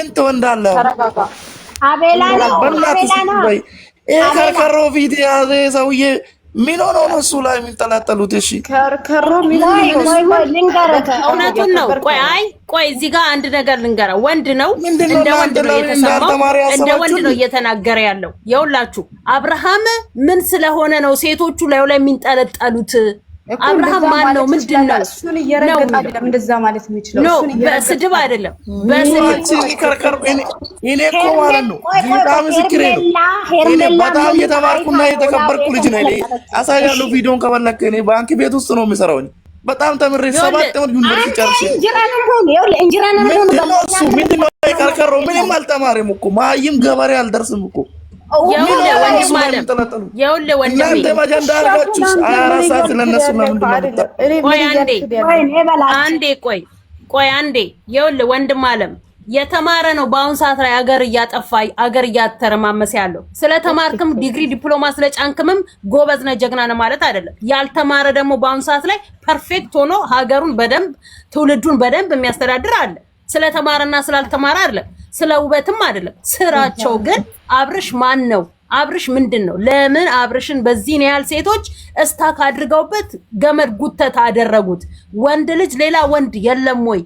እንት ወንዳለው አቤላ ነው ከርከሮ ፊት ያዘ ሰውዬ ምን ሆኖ ነው እሱ ላይ የሚንጠላጠሉት? እሺ ከርከሮ ምን እውነቱን ነው። ቆይ እዚህ ጋር አንድ ነገር ልንገራ። ወንድ ነው እንደ ወንድ ነው የተሰማው፣ እንደ ወንድ ነው እየተናገረ ያለው። የውላችሁ አብርሃም ምን ስለሆነ ነው ሴቶቹ ላይ የሚንጠለጠሉት? አብርሃም ማን ነው? ምንድን ነው? እሱን እየረገጠ አይደለም እንደዛ ማለት የሚችለው። እሱን በስድብ አይደለም፣ በስድብ ከርከሮ እኔ እኮ ማለት ነው በጣም ምስክሬ ነው። እኔ በጣም የተማርኩና የተከበርኩ ልጅ ነኝ። አሳያለሁ ቪዲዮን ከፈለክ። እኔ ባንክ ቤት ውስጥ ነው የምሰራው። በጣም ተምሬ 7 ዓመት ዩኒቨርሲቲ ጨርሼ ምንድን ነው ከርከሮ ምንም አልተማረም እኮ ማይም ገበሬ አልደርስም እኮ ወንድም አለም የተማረ ነው በአሁን ሰዓት ላይ አገር እያጠፋ አገር እያተረማመሰ ያለው። ስለተማርክም ዲግሪ ዲፕሎማ ስለጫንክምም ጎበዝ ነህ ጀግና ነህ ማለት አይደለም። ያልተማረ ደግሞ በአሁን ሰዓት ላይ ፐርፌክት ሆኖ ሀገሩን በደንብ ትውልዱን በደንብ የሚያስተዳድር አለ። ስለተማረና ስላልተማረ አይደለም፣ ስለ ውበትም አይደለም። ስራቸው ግን አብርሽ ማን ነው? አብርሽ ምንድን ነው? ለምን አብርሽን በዚህን ያህል ሴቶች እስታክ አድርገውበት ገመድ ጉተት አደረጉት? ወንድ ልጅ ሌላ ወንድ የለም ወይ?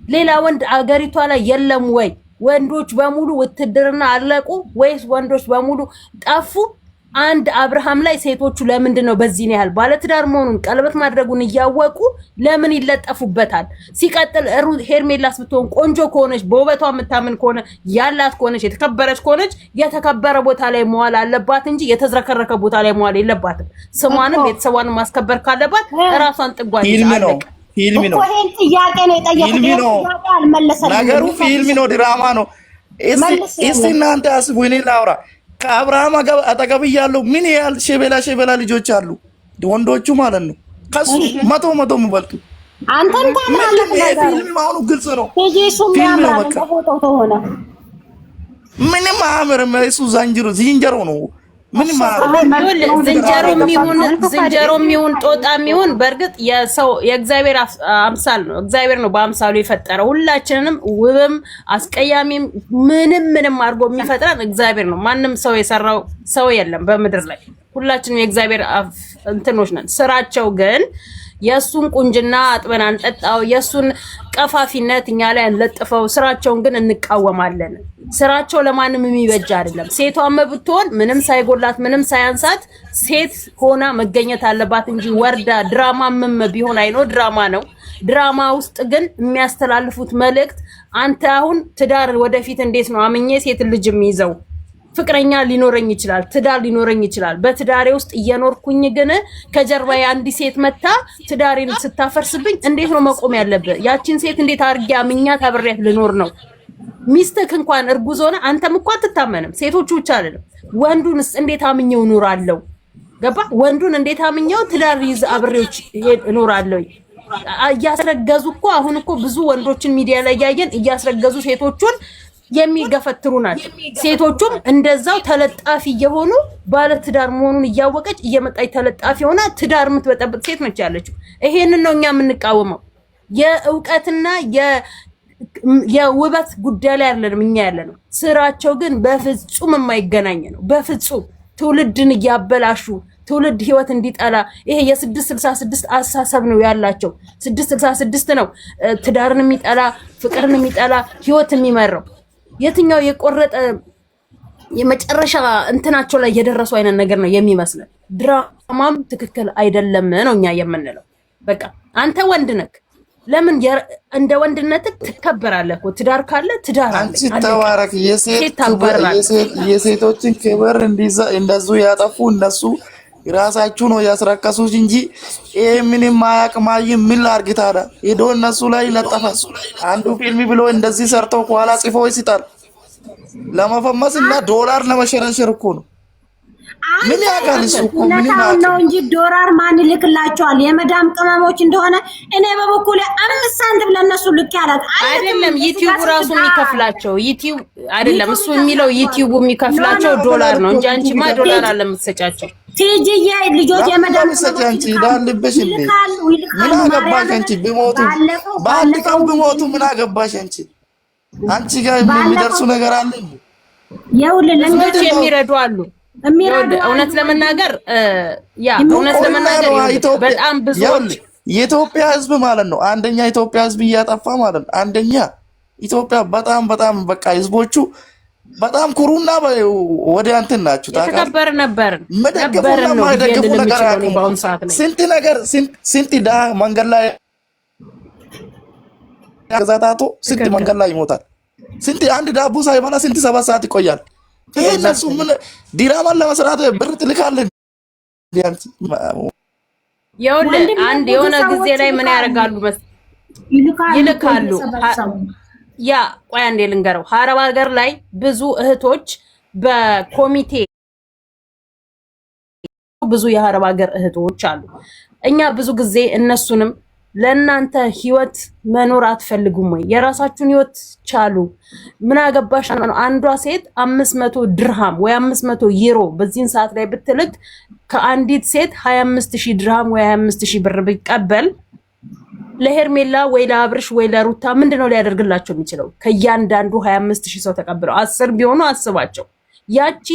ሌላ ወንድ አገሪቷ ላይ የለም ወይ? ወንዶች በሙሉ ውትድርና አለቁ ወይስ ወንዶች በሙሉ ጠፉ? አንድ አብርሃም ላይ ሴቶቹ ለምንድን ነው በዚህን ያህል ባለትዳር መሆኑን ቀለበት ማድረጉን እያወቁ ለምን ይለጠፉበታል? ሲቀጥል ሄርሜላስ ብትሆን ቆንጆ ከሆነች በውበቷ የምታምን ከሆነ ያላት ከሆነች የተከበረች ከሆነች የተከበረ ቦታ ላይ መዋል አለባት እንጂ የተዝረከረከ ቦታ ላይ መዋል የለባትም። ስሟንም ቤተሰቧንም ማስከበር ካለባት ራሷን ጥጓን ይዛለች። ፊልም ነው እኮ ይሄን ጥያቄ ነው የጠየቁት። ነገሩ ፊልም ነው፣ ድራማ ነው። እስቲ እናንተ አስቡ። እኔ ላውራ ከአብርሃም አጠገብ ያለው ምን ያህል ሸበላ ልጆች አሉ፣ ወንዶቹ ማለት ነው። ከሱ መቶ የሚበልጡ አንተም ታምናለህ። ፊልም አሁኑ ግልጽ ነው። ፊልም ነው በቃ። ምንም አያምርም። እሱ ዝንጀሮ ነው። ምንም ዝንጀሮም ይሁን ጦጣም ይሁን በእርግጥ የሰው የእግዚአብሔር አምሳል ነው። እግዚአብሔር ነው በአምሳሉ የፈጠረው። ሁላችንንም ውብም አስቀያሚም ምንም አድርጎ የሚፈጥረን እግዚአብሔር ነው። ማንም ሰው የሰራው ሰው የለም በምድር ላይ። ሁላችንም የእግዚአብሔር እንትኖች ነን። ስራቸው ግን የሱን ቁንጅና አጥበን አንጠጣው፣ የሱን ቀፋፊነት እኛ ላይ አንለጥፈው። ስራቸውን ግን እንቃወማለን። ስራቸው ለማንም የሚበጅ አይደለም። ሴቷም ብትሆን ምንም ሳይጎላት ምንም ሳያንሳት ሴት ሆና መገኘት አለባት እንጂ ወርዳ ድራማም ቢሆን አይኖ ድራማ ነው። ድራማ ውስጥ ግን የሚያስተላልፉት መልእክት አንተ አሁን ትዳር ወደፊት እንዴት ነው አምኜ ሴት ልጅ የሚይዘው? ፍቅረኛ ሊኖረኝ ይችላል፣ ትዳር ሊኖረኝ ይችላል። በትዳሬ ውስጥ እየኖርኩኝ ግን ከጀርባ አንዲ ሴት መታ ትዳሬን ስታፈርስብኝ እንዴት ነው መቆም ያለበት? ያቺን ሴት እንዴት አርጌ አምኛት አብሬያት ልኖር ነው? ሚስትክ እንኳን እርጉዝ ሆነ አንተም እኮ አትታመንም። ሴቶቹ ብቻ አይደለም ወንዱንስ እንዴት አምኘው እኖራለሁ? ገባ? ወንዱን እንዴት አምኘው ትዳር ይዝ አብሬዎች እኖራለሁ? እያስረገዙ እኮ አሁን እኮ ብዙ ወንዶችን ሚዲያ ላይ ያየን እያስረገዙ ሴቶቹን የሚገፈትሩ ናቸው። ሴቶቹም እንደዛው ተለጣፊ የሆኑ ባለ ትዳር መሆኑን እያወቀች እየመጣች ተለጣፊ ሆና ትዳር የምትበጠብጥ ሴት ነች ያለችው። ይሄንን ነው እኛ የምንቃወመው። የእውቀትና የውበት ጉዳይ ላይ አይደለም እኛ ያለነው። ስራቸው ግን በፍጹም የማይገናኝ ነው። በፍጹም ትውልድን እያበላሹ ትውልድ ህይወት እንዲጠላ ይሄ የ666 አሳሰብ ነው ያላቸው። 666 ነው ትዳርን የሚጠላ ፍቅርን የሚጠላ ህይወት የሚመራው። የትኛው የቆረጠ የመጨረሻ እንትናቸው ላይ የደረሱ አይነት ነገር ነው የሚመስለው። ድራማም ትክክል አይደለም ነው እኛ የምንለው። በቃ አንተ ወንድ ነህ፣ ለምን እንደ ወንድነትህ ትከበራለህ እኮ። ትዳር ካለ ትዳር አለ። አንቺ ተዋረክ። የሴቶችን ክብር እንደዙ ያጠፉ እነሱ ራሳችሁ ነው ያስረከሱት እንጂ ይሄ ምንም ማያቅማይ ምን ላርግ ታዲያ? ሄዶ እነሱ ላይ ለጠፋ። አንዱ ፊልም ብሎ እንደዚህ ሰርተው ከኋላ ጽፎ ይስጣል። ለመፈመስ እና ዶላር ለመሸረሸር እኮ ነው። ምን ያውቃል እሱ እኮ ምን ነው እንጂ ዶላር ማን ይልክላቸዋል? የመዳም ቅመሞች እንደሆነ እኔ በበኩሌ 5 ሳንቲም ለነሱ ልክ ያላት አይደለም። ዩቲዩብ ራሱ የሚከፍላቸው ዩቲዩብ አይደለም እሱ የሚለው ዩቲዩብ የሚከፍላቸው ዶላር ነው እንጂ አንቺማ ዶላር አለ የምትሰጫቸው። ቲጂዬ ልጆች የመዳም ሰጫንቺ ዳልብሽ እንዴ? ምን አገባሽ አንቺ? ቢሞቱ በአንድ ቀን ቢሞቱ ምን አገባሽ አንቺ? አንቺ ጋር የሚደርሱ ነገር አለ። ብዙዎች የሚረዱ አሉ። እውነት ለመናገር በጣም ብዙዎች የኢትዮጵያ ህዝብ ማለት ነው አንደኛ ኢትዮጵያ ህዝብ እያጠፋ ማለት ነው። አንደኛ ኢትዮጵያ በጣም በቃ ህዝቦቹ በጣም ኩሩና ወደ አንተን ናችሁ። ተከበር ነበር ነው የደገፉ ነገር አቁም። ስንት ነገር ስንት ዳ መንገድ ላይ ገዛታቶ ስንት መንገድ ላይ ይሞታል። ስንት አንድ ዳቦ ሳይበላ ስንት 7 ሰዓት ይቆያል። ይሄ እነሱ ምን ዲራማ ለመስራት ብር ትልካለህ? አንድ የሆነ ጊዜ ላይ ምን ያደርጋሉ ይልካሉ። ያ ቆይ አንዴ ልንገረው። ሀረብ ሀገር ላይ ብዙ እህቶች በኮሚቴ ብዙ የሀረብ ሀገር እህቶች አሉ። እኛ ብዙ ጊዜ እነሱንም ለእናንተ ህይወት መኖር አትፈልጉም ወይ? የራሳችሁን ህይወት ቻሉ። ምን አገባሽ? አንዷ ሴት 500 ድርሃም ወይ 500 ዩሮ በዚህን ሰዓት ላይ ብትልክ ከአንዲት ሴት 25000 ድርሃም ወይ 25000 ብር ቢቀበል ለሄርሜላ ወይ ለአብርሽ ወይ ለሩታ ምንድነው ሊያደርግላቸው የሚችለው? ከእያንዳንዱ 25000 ሰው ተቀብለው 10 ቢሆኑ አስባቸው። ያቺ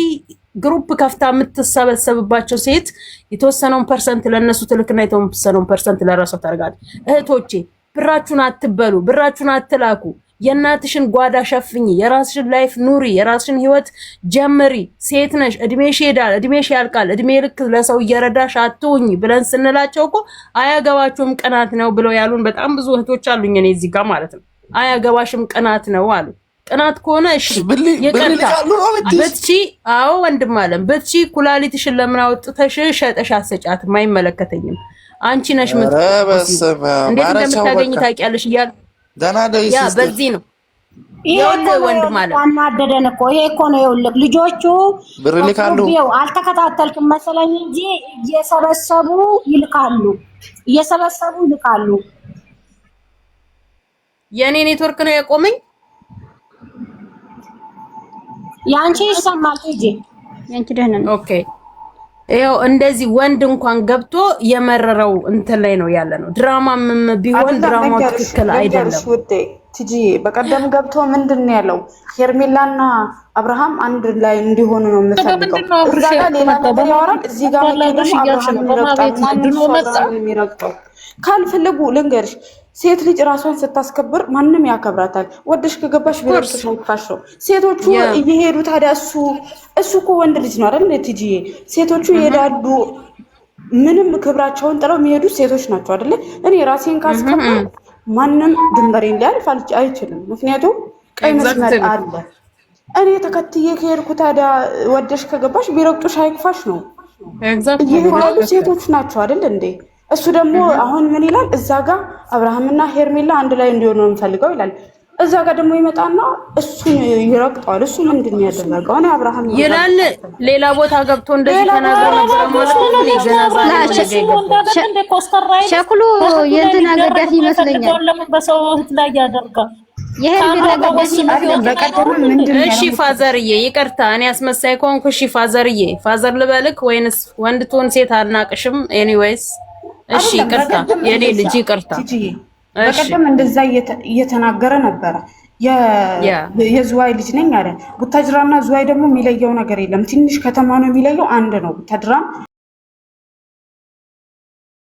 ግሩፕ ከፍታ የምትሰበሰብባቸው ሴት የተወሰነውን ፐርሰንት ለነሱ ትልክና የተወሰነውን ፐርሰንት ለራሷ ታርጋለች። እህቶቼ ብራችሁን አትበሉ፣ ብራችሁን አትላኩ። የእናትሽን ጓዳ ሸፍኝ፣ የራስሽን ላይፍ ኑሪ፣ የራስሽን ህይወት ጀምሪ። ሴት ነሽ፣ እድሜሽ ይሄዳል፣ እድሜሽ ያልቃል፣ እድሜ ልክ ለሰው እየረዳሽ አትሁኝ ብለን ስንላቸው እኮ አያገባችሁም ቅናት ነው ብለው ያሉን በጣም ብዙ እህቶች አሉኝ። እኔ እዚህ ጋር ማለት ነው አያገባሽም ቅናት ነው አሉ። ቅናት ከሆነ እሺ ይቀርታ በትቺ አዎ ወንድም አለም በትቺ ኩላሊትሽን ለምን አውጥተሽ ሸጠሽ አሰጫትም? አይመለከተኝም። አንቺ ነሽ እንዴት እንደምታገኝ ታውቂያለሽ እያል ያ በዚህ ነው ይኸውልህ ወንድም አለም አናደደን እኮ ይሄ እኮ ነው። ይኸውልህ ልጆቹ አልተከታተልክም መሰለኝ እንጂ እየሰበሰቡ ይልካሉ። የኔ ኔትወርክ ነው የቆመኝ። ያንቺ ይሰማል እንጂ ያንቺ ደህና ነው። ኦኬ ይኸው እንደዚህ ወንድ እንኳን ገብቶ የመረረው እንትን ላይ ነው ያለ ነው። ድራማም ቢሆን ድራማው ትክክል አይደለም። ትጂ በቀደም ገብቶ ምንድነው ያለው? ሄርሜላና አብርሃም አንድ ላይ እንዲሆኑ ነው የምፈልገው። እዛ ጋር ሌላ ነገር ያወራል፣ እዚህ ጋር የሚረግጠው ካልፈለጉ ልንገርሽ፣ ሴት ልጅ ራሷን ስታስከብር ማንም ያከብራታል። ወደሽ ከገባሽ ቢረጥሽ ነው። ሴቶቹ እየሄዱ ታዲያ እሱ እኮ ወንድ ልጅ ነው አይደል? ትጂዬ ሴቶቹ ይሄዳሉ። ምንም ክብራቸውን ጥለው የሚሄዱ ሴቶች ናቸው አይደል? እኔ ራሴን ካስከብር ማንም ድንበሬን ሊያልፍ አይችልም። ምክንያቱም ቀይ መስመር አለ። እኔ ተከትዬ ከሄድኩ ታዲያ ወደሽ ከገባሽ ቢረጥሽ አይክፋሽ ነው። እየሄዱ ሴቶች ናቸው አይደል እንዴ? እሱ ደግሞ አሁን ምን ይላል? እዛ ጋር አብርሃምና ሄርሜላ አንድ ላይ እንዲሆኑ ነው የምፈልገው ይላል። እዛ ጋር ደግሞ ይመጣና እሱን ይረግጠዋል። እሱ ምንድን ነው ያደረገው? እኔ አብርሃም ይላል ሌላ ቦታ ገብቶ እንደዚህ ተናግሮ ነበር ማለት ነው። ሸክሉ የእንትና ገዳፊ ይመስለኛል። ለምን በሰው እህት ላይ ያደርጋል? እሺ ፋዘርዬ ይቅርታ፣ እኔ አስመሳይ ከሆንኩ እሺ ፋዘርዬ፣ ፋዘር ልበልክ ወይንስ ወንድ ትሆን ሴት አልናቅሽም። ኤኒዌይስ እሺ ይቅርታ፣ የኔ ልጅ ይቅርታ። በቀደም እንደዛ እየተናገረ ነበረ። የዝዋይ ልጅ ነኝ አለ። ቡታጅራና ዝዋይ ደግሞ የሚለየው ነገር የለም። ትንሽ ከተማ ነው የሚለየው፣ አንድ ነው ቡታጅራ